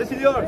Siliyor.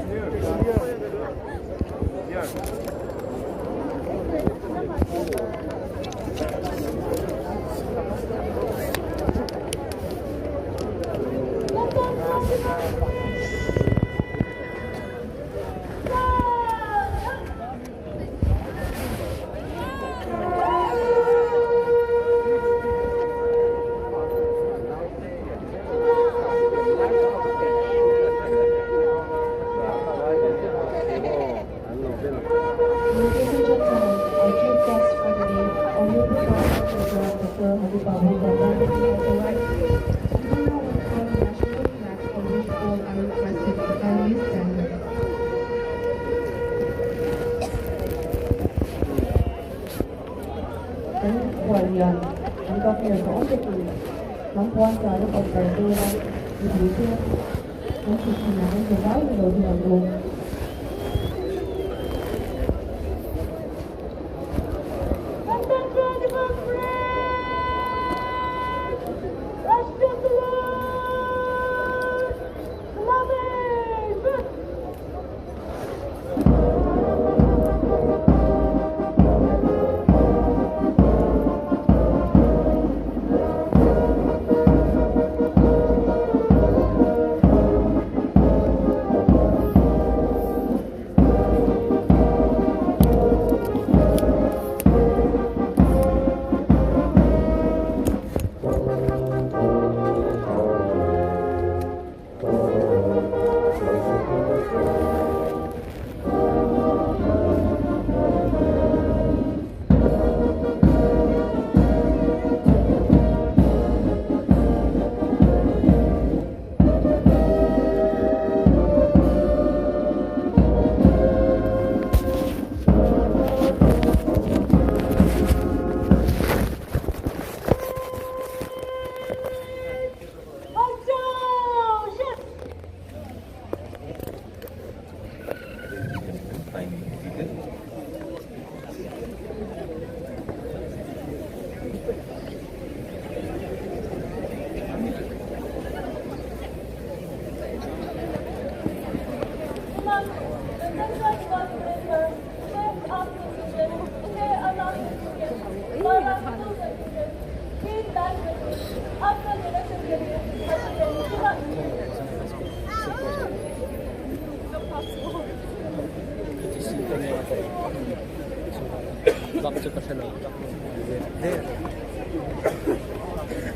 Yan, ang kapya sa ospital, lampuan sa ano pagkardera, ibuso, ang sisinahan sa bahay na ginagawa.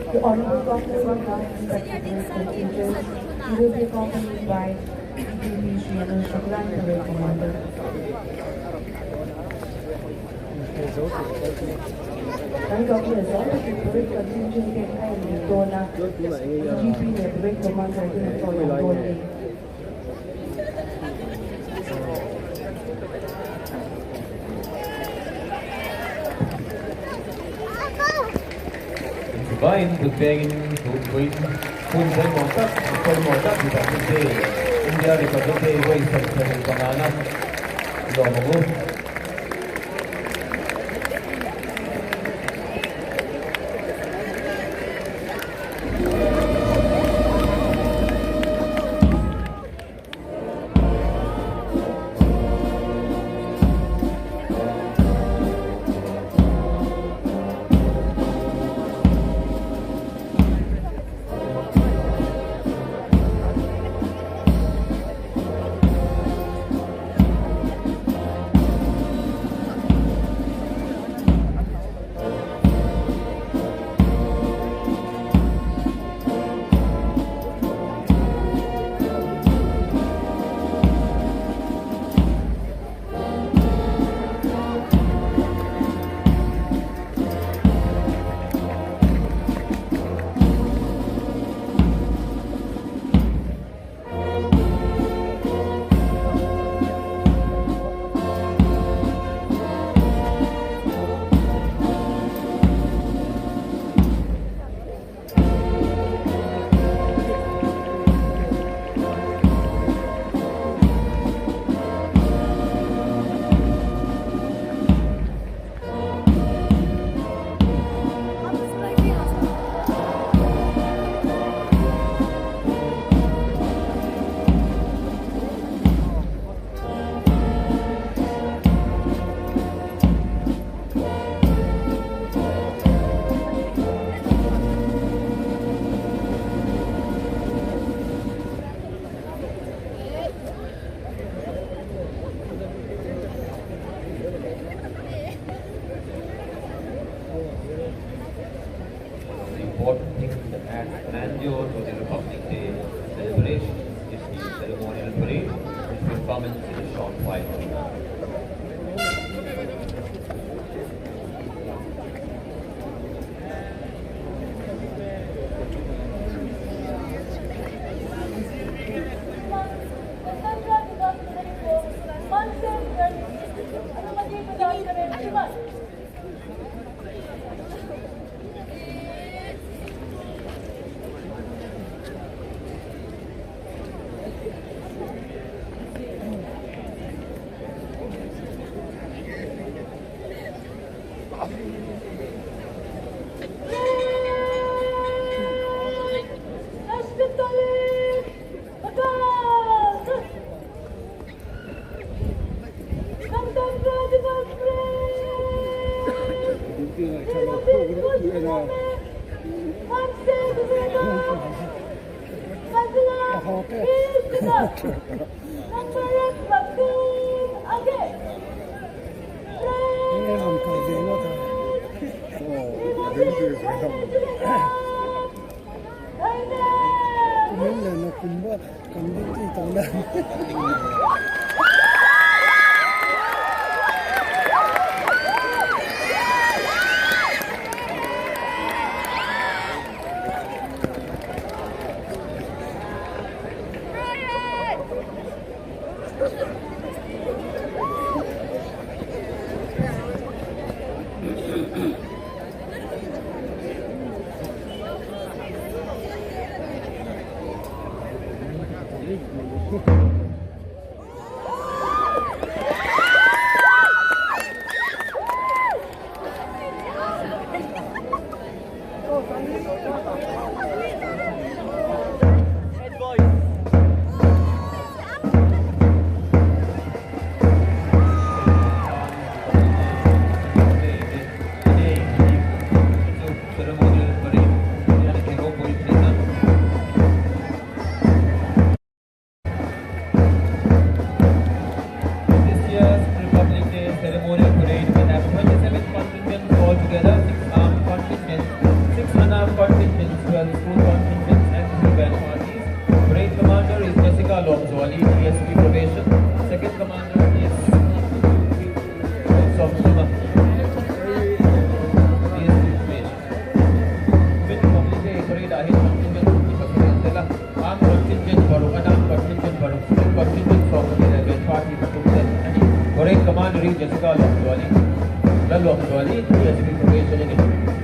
The honorable doctor will come and teachers. He will be accompanied by General Shaklan, the commander. Ang Dr. Aizawl, Direct Contingent Kaya Dona, GP Direct Commander Dona. Combined preparing to win full-time contact, full contact with the India Republic way sa pangalan Lammual. grandeur to the Republic Day celebration is the ceremonial parade, which will commence in a short while from now.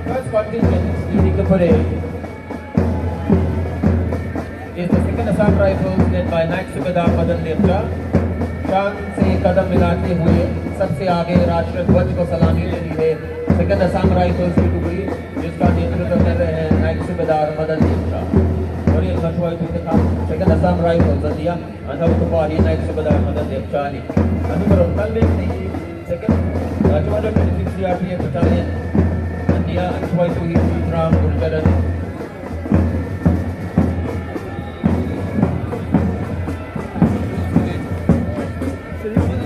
First contingent leading the parade is the 2nd Assam Rifles led by Naik Subedar Madan Lepcha. शान से कदम मिलाते हुए सबसे आगे राष्ट्रीय ध्वज को सलामी देनी है 2nd असम राइफल्स की टुकड़ी जिसका नेतृत्व कर रहे हैं नायक सूबेदार मदन lepcha. और ये मशहूर था 2nd असम राइफल्स दिया अंदर तो पारी नायक सूबेदार मदन lepcha ने अनुपर कल में नहीं 2nd 26 CRPF battalion India Anshwai to Mizoram Gurjaran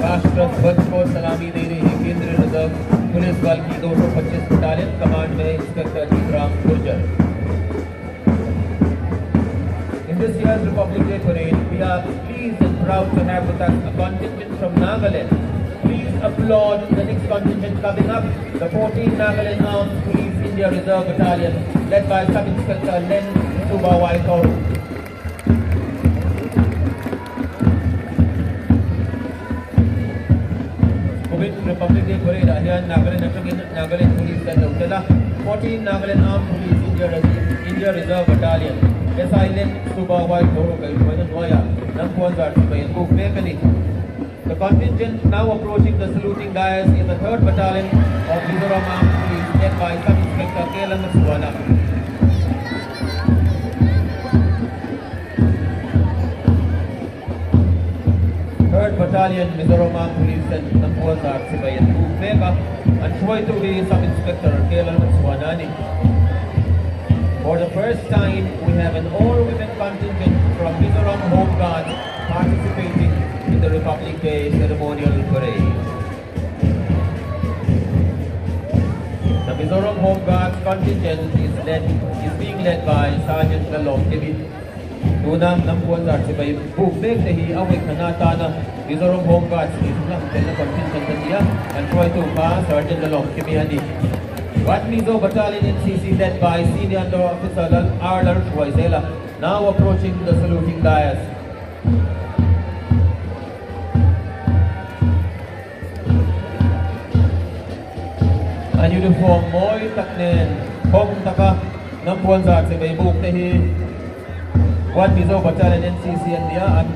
राष्ट्र ध्वज को सलामी दे रही है केंद्रीय रिजर्व पुलिस बल की 225 बटालियन कमांड में inspector Mizoram Gurjar. In this year's Republic Day parade, we are pleased and proud to have with us a contingent from Nagaland. Please applaud the next contingent coming up, the 14th Nagaland Armed Police India Reserve Battalion, led by Sub-Inspector Len Suba Aizawl. Republic Day parade here Nagaland Police Center Utala 14 Nagaland Armed Police India Reserve Battalion SI Len Suba Aizawl Noya Lammual The contingent now approaching the saluting dais is the 3rd Battalion of Mizoram Armed Police led by Sub-Inspector Lammual. 3rd Battalion Mizoram Armed Police and Lammual Sibayan Mega and Troy to be Sub-Inspector Lammual. For the first time, we have an all-women contingent from Mizoram Home Guards participating in the Republic Day ceremonial parade. The Mizoram Home Guards contingent is being led by Sergeant Lalong Kevin. Tunang Lammual Zarchibay Bukbek Tehi Awik Hanatana Mizoram Home Guards is not the contingent here and try to pass Sergeant Lalong Kevin. What Mizo Battalion NCC led by Senior Under Officer Aizawl Aizawl now approaching the saluting dais. An uniform Moy Taknen Hong Taka Lammual Zarchibay Buktehi. What Mizo Battalion NCC and Dia and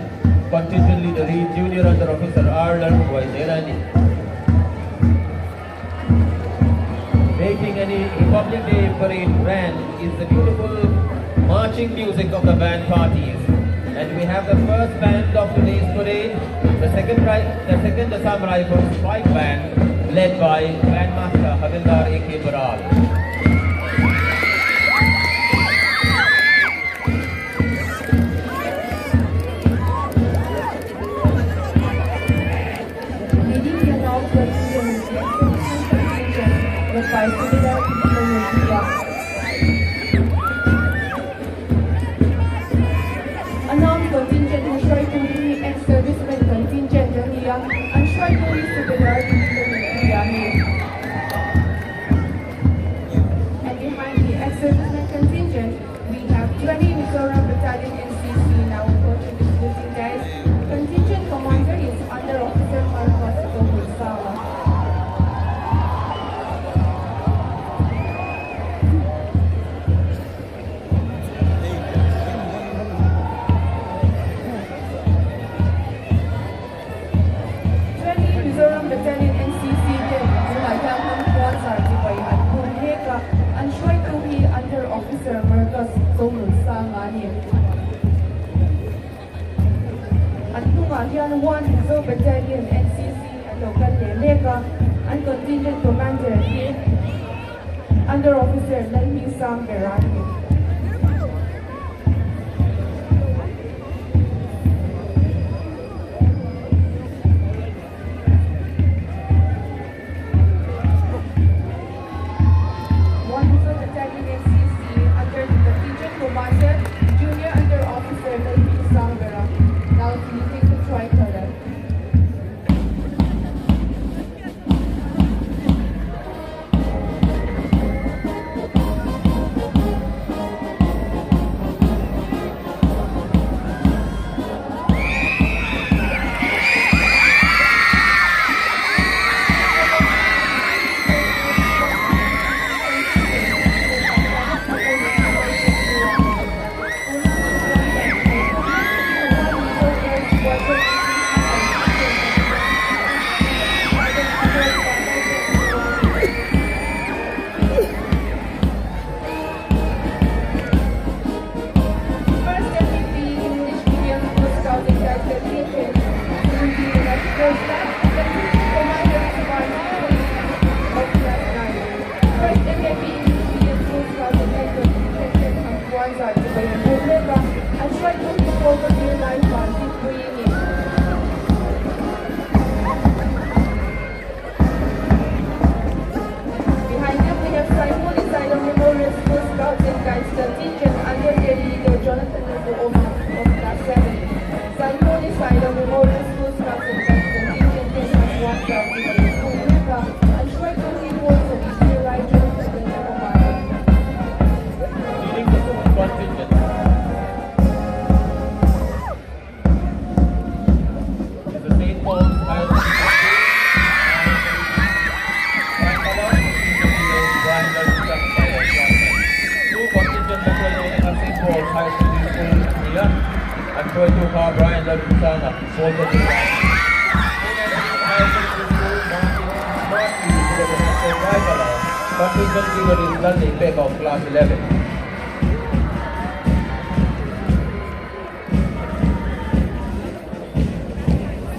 contingent leader Junior Under Officer Aizawl Aizawl. Making any Republic Day parade band is the beautiful marching music of the band parties. And we have the first band of today's parade, the second Assam Rifles Fight Band, led by Grandmaster Havildar A.K. Baral. Announce contingent who try to be ex-servicemen contingent here and try to be superiority here. And behind the ex-servicemen contingent, we have 20 Mizoram Battalion NCC now approaching the saluting guys. Contingent commander is Under Officer Marcos Sawa. Mizoram Battalion NCC and try to be Under Officer Marcos Sawa. At Tumahian 1 Mizo Battalion NCC and local Lega and contingent commander here Under Officer Lalmi Sam Berani. Contingent leader is London Beck of class 11.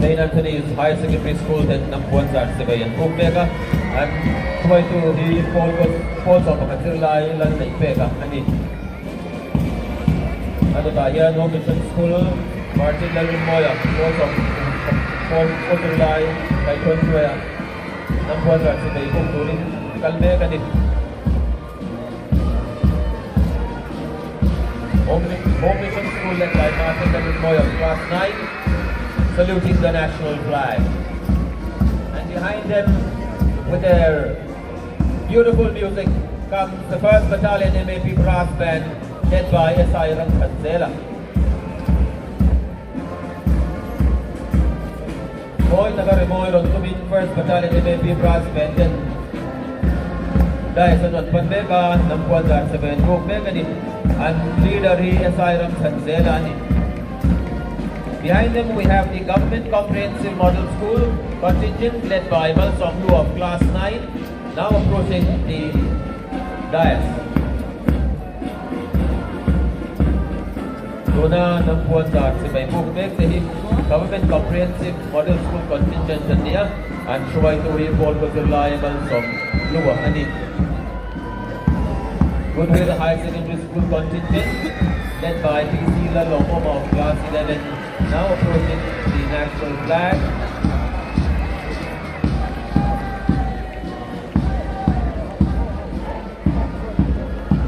St. Anthony's Higher Secondary School at Lammual Civilian Bukbeka and try to the falls of Katilai London Beka. Here no mission school Martin Lammual falls of Katilai by Conway Lammual Civilian Bukbeka. Kalme kanit Home Mission School led by Martin David Moy of class 9, saluting the national flag. And behind them, with their beautiful music, comes the 1st Battalion MAP Brass Band, led by Aizawl. Moy nag-remoy ron tumin 1st Battalion MAP Brass Band, then dahil sa not pandega, Lammual dar sa Ben Group Meganit, and leader he Aizawl. Behind them we have the Government Comprehensive Model School contingent led by Mizoram of class 9, now approaching the dais. Dona Lammual dar sa Ben Group Meganit, Government Comprehensive Model School contingent niya, and Shuwai Turi Paul Kazulay Mizoram Luwa Hanit. Goodwill High Secondary School contingent led by PC Lalom of class 11, now approaching the national flag.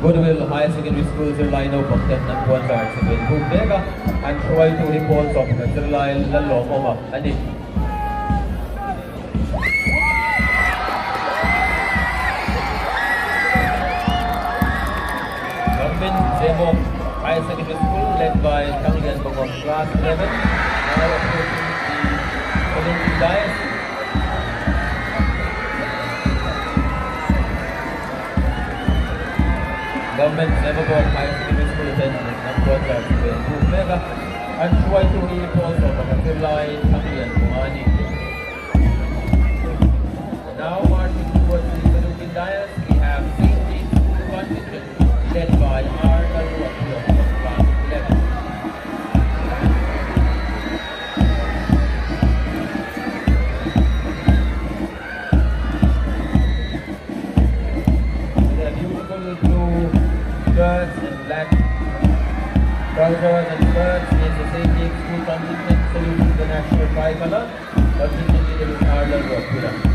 Goodwill High Secondary School Zirlay no Paktan Lammual dar sa Ben Bega, and Shuwai Turi Paul of Zirlay Lalom of Hanit. Zemok High Secondary School led by Tangian of class 11, now approaching the Olympic dais. Government Zemok High Secondary School attendant Lammual dar sa Ben Bega, and Shuwai Turi also of Zirlay Tangian Kumani. Now marching towards the Olympic dais, we have safety contingent led by Aizawl of class 11. With their beautiful blue shirts and black trousers and skirts, is the safety school contingent saluting the national tricolor, contingent leader is Aizawl of class 11.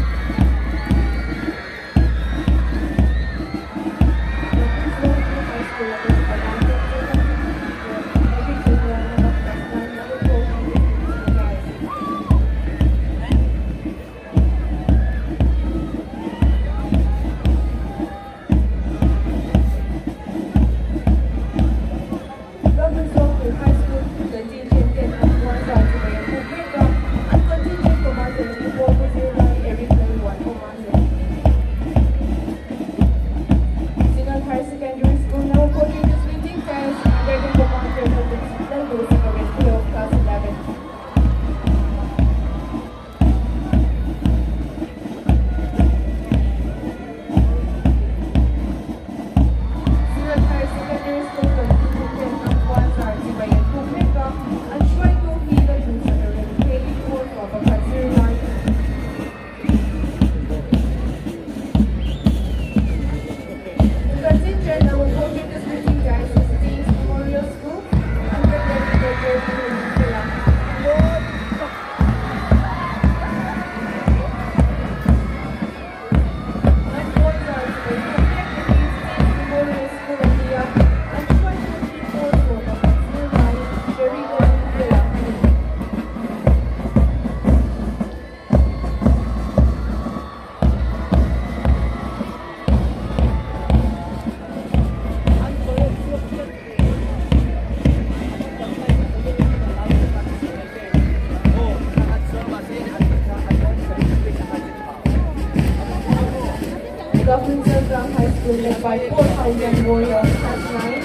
Mizoram High School led by 4,000 warriors class 9,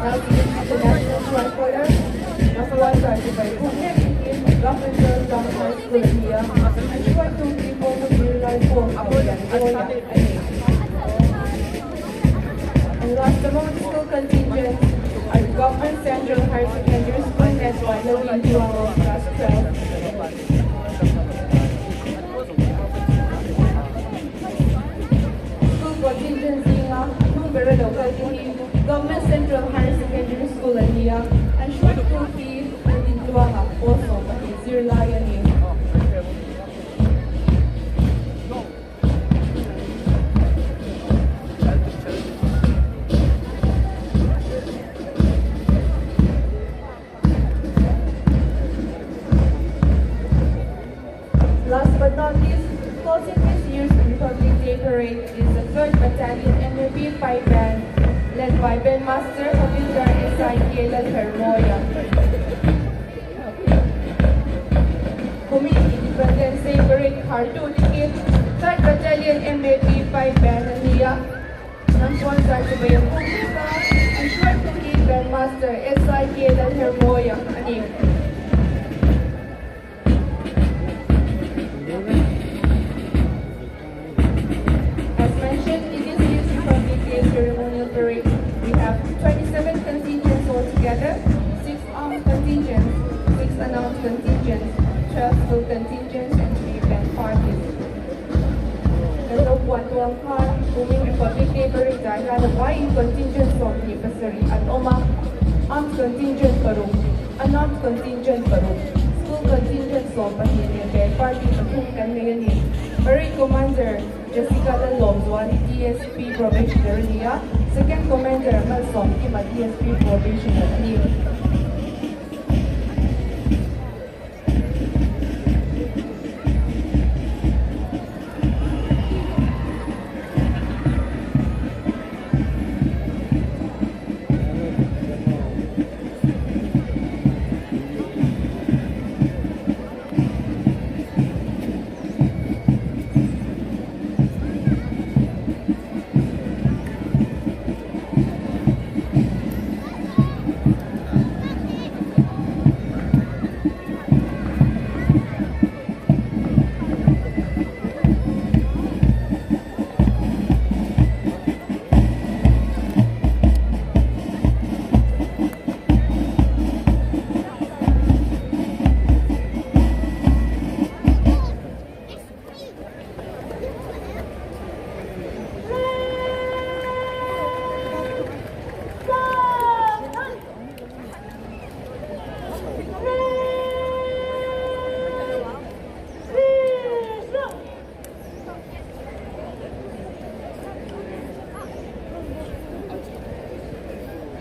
now seeing the national tricolor. Number 1 started by Phuket, Mizoram High School India, and 1, 2, 3, 4, 5, 4, and last among the school contingent are Government Central Higher Secondary School led by Lammual of class 12. Contingency very local Government Central Higher Secondary School India and short to fee and in Tuanga also in Zirlay. authorities, closing this year's Republic Day Parade is the 3rd Battalion MAP 5 Band, led by Bandmaster Havildar S.I. Kailan Hermoya. Community Independence Day Parade Hartu Dikit, 3rd Battalion MAP 5 Band Ania, ng sponsor sa Bayang Kumita, ensured to keep Bandmaster S.I. Kailan Hermoya. Anim. As mentioned, in this year's Republic Day ceremonial parade, we have 27 contingents altogether, 6 armed contingents, 6 announced contingents, 12 full contingents, and 3 band parties. Buwan tuang kan, uming Republic Day parade dahil halawain contingent from Nipasari at Oma, armed contingent parong, announced contingent parong, school contingent from Pahini, band party patungkan ngayon ni Parade Commander Jessica Lalom, Zwari DSP Probationary niya, Second Commander Malsom Kima DSP Probationary niya.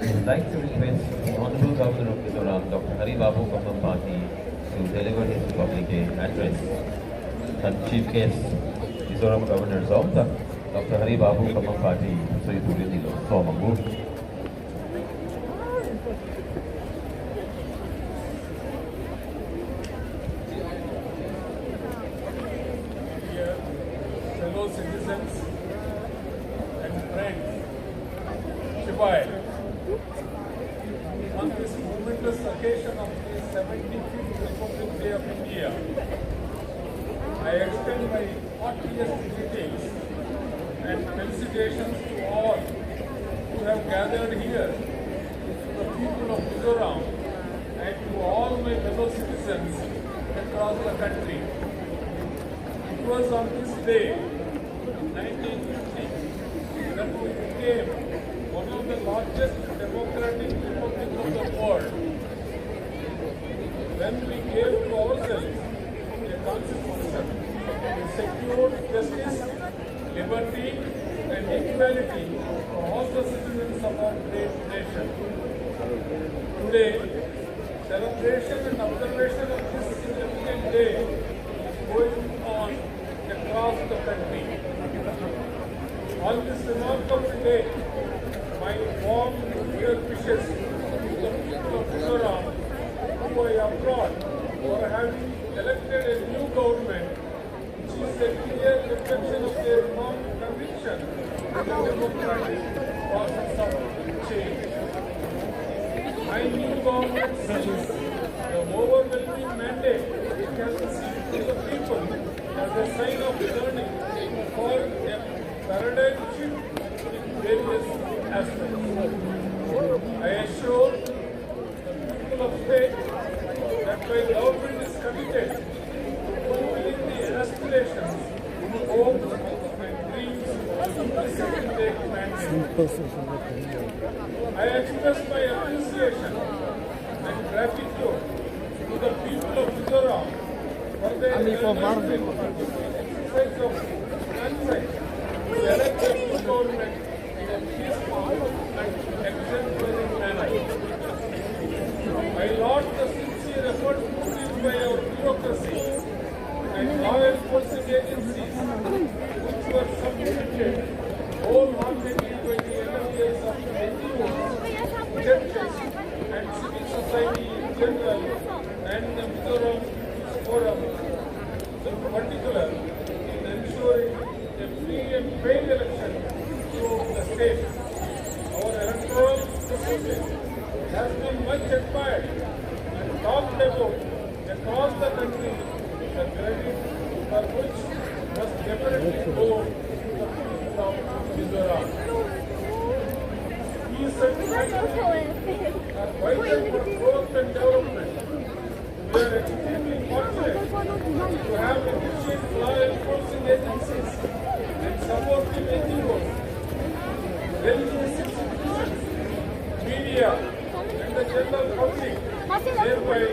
I would like to request the Honorable Governor of Mizoram, Dr. Hari Babu Kapambati, to deliver his Republic Day address. And Chief Guest, Mizoram Governor Zomta, Dr. Hari Babu Kapambati, so you really know, so Mambu. Fellow citizens and friends, Shibai, on this momentous occasion of the 75th Republic Day of India, I extend my heartiest greetings and felicitations to all who have gathered here, to the people of Mizoram, and to all my fellow citizens across the country. It was on this day, 1950, that we became one of the largest democratic republics of the world. When we gave to ourselves a constitution that secured justice, liberty, and equality for all the citizens of our great nation. Today, celebration and observation of this significant day is going on across the country. On this remarkable day, my warm dear wishes to the people of Mizoram who I applaud for having elected a new government which is a clear reflection of their firm conviction in the democratic process of change. My new government sees the overwhelming mandate it has received from the people as a sign of learning for a paradigm shift in various aspects. I assure the people of state that my government is committed to fulfilling the aspirations, hopes, and dreams of the second-day mandate. I express my appreciation and gratitude to the people of Mizoram for their exercise of consent to elect a new government in a peaceful and exemplary manner. I laud the sincere efforts put in by our bureaucracy to and law enforcement agencies which were submitted wholeheartedly by the MLAs of the NGOs, churches and civil society in general and the Mizoram Forum in particular in ensuring a free and fair election throughout the state. Our electoral process has been much admired and talked about across the country, the credit for which must definitely go to the people of Mizoram. Peace and tranquility are vital for growth and development. We are extremely fortunate to have efficient law enforcement agencies and supportive NGOs, religious institutions, media, and the general public, thereby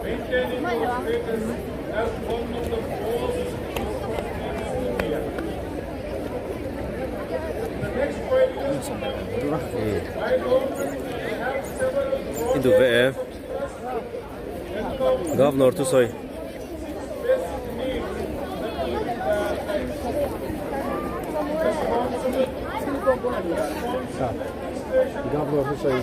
maintaining our status as one of the most peaceful states in India. In the next 5 years, my government will have several Idu VE Gavnor tu soj basic needs Gavnor tu soj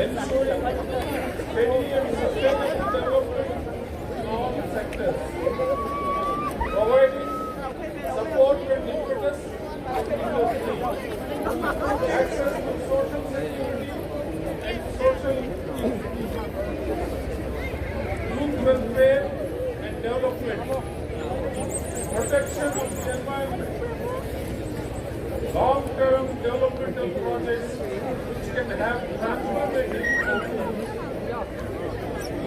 ensuring steady and sustainable development in all sectors, providing support and impetus to industry, access to social security and social youth welfare and development, protection of the environment, long-term developmental projects which can have transformative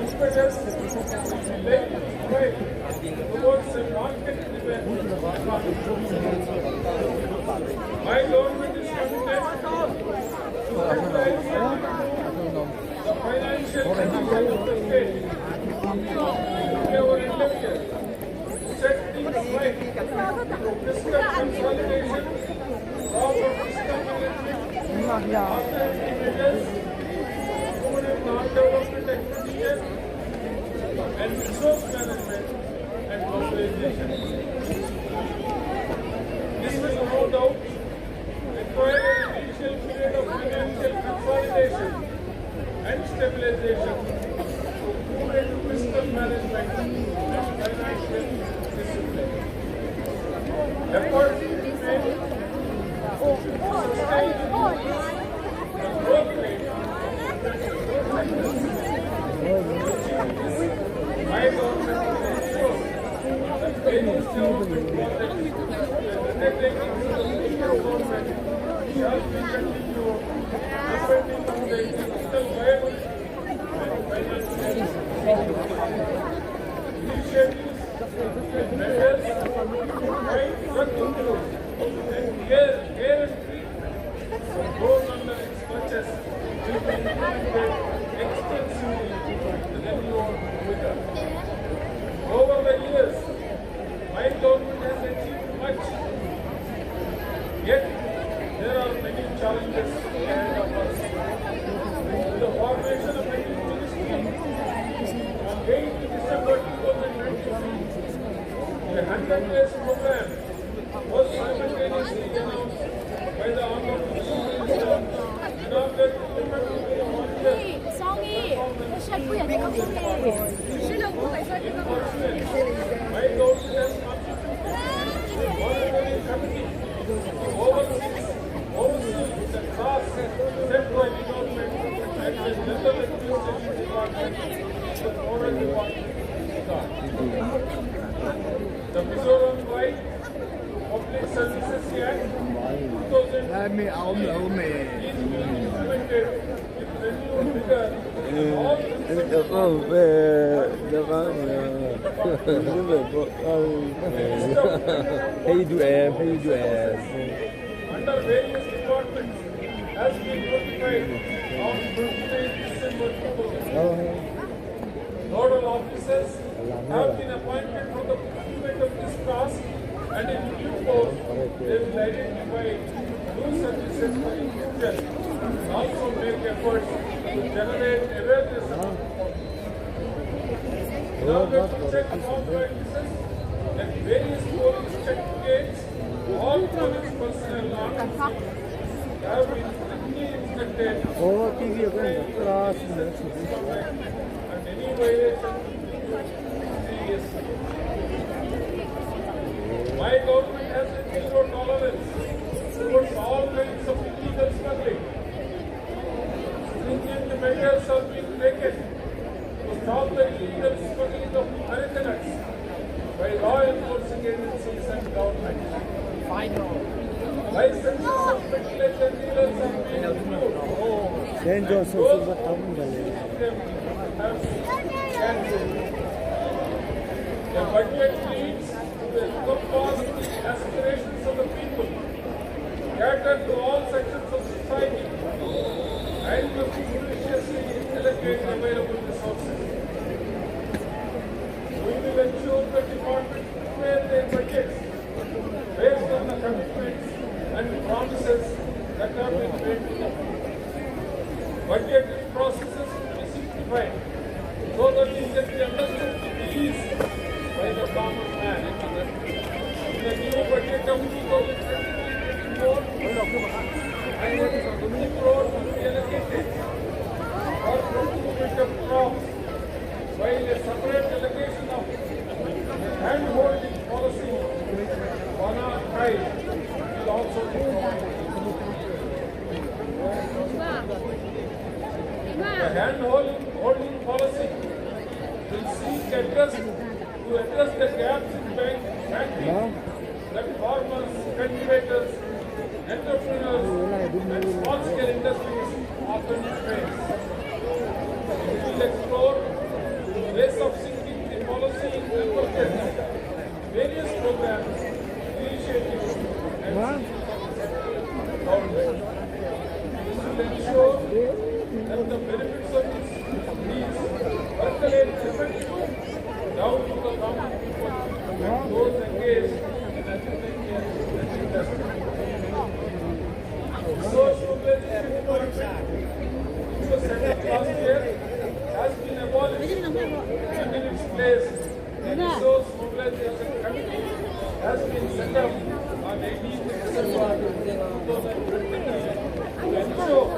impetus will be laid towards a market-driven economy. My government is committed to utilizing the financial capital of the state using our intelligence to set things right through fiscal consolidation, proper fiscal management, austerity measures, prudent non-development expenditure, and resource management and mobilization. This will no doubt require an initial period of financial consolidation and stabilization through prudent fiscal management and financial discipline. Efforts will be made to sustain the growth rate of my government will ensure that various development projects undertaken through the central government shall be continued depending on the fiscal viability and financial initiatives and measures by drug control and guarantee for those under its clutches will be implemented extensively to the new vigor. Over the years, my government has achieved much, yet there are many challenges ahead of us. With the formation of a new ministry on 8th December 2023, the 100 days program was simultaneously announced by the Honorable Chief Minister, inaugurated effectively on 1 year. My government has constituted a voluntary committee to oversee the tasks set by the government and the General Administration Department and the Foreign Department. The Mizoram Right to Public Services Act 2000 is being implemented with renewed vigor in all under various departments has been notified on 29 December 2020. Nodal officers have been appointed for the fulfillment of this task, and in due course they will identify new services for the future and also make efforts to generate awareness about policy. Now to check all practices at various polling check gates, all police personnel armed have been strictly instructed O TV again, class and any violation serious. My government has a zero tolerance towards all kinds of illegal smuggling. Stringent measures are being taken to stop the illegal smuggling of Americans by law enforcing agencies and government. Licenses of speculator dealers are being removed. Then Those Joseph who was of them have cancelled. The budget leads to the encompass the aspirations of the people, cater to all sections of society, and must judiciously allocate available resources. We will ensure the department prepare their budgets based on the commitments and promises that have been made to them. Budgetary processes will be simplified so that it can be understood with ease by the common man. In the new budget of 2024, 150 crores will be allocated for procurement of crops, while a separate allocation of hand-holding policy on our side will also be provided. The hand-holding policy will seek to address the gaps in banking that farmers, cultivators, entrepreneurs, and small-scale industries often face. It will explore ways of seeking the policy implementation, various programs, initiatives, and government. This will ensure that the benefits of these percolate effectively down to the common people and those engaged in agriculture and industry. Resource mobilization department, which was set up last year, has been abolished, and in its place, the Resource Mobilization Committee has been set up on 18th December 2023 to ensure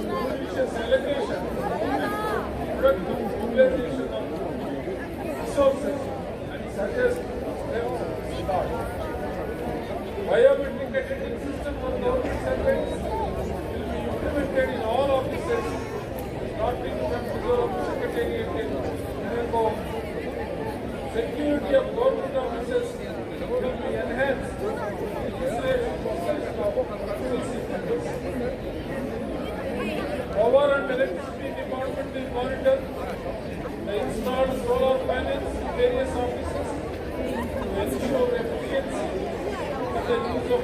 judicious allocation and productive mobilization of resources and suggest steps to start. Biometric attendance system for government servants will be implemented in all offices, starting from Mizoram Secretariat in Mexico. Security of government offices will be enhanced. Legislation for consultancy centers. Power and electricity department will monitor the installed solar panels in various offices to ensure efficiency and the use of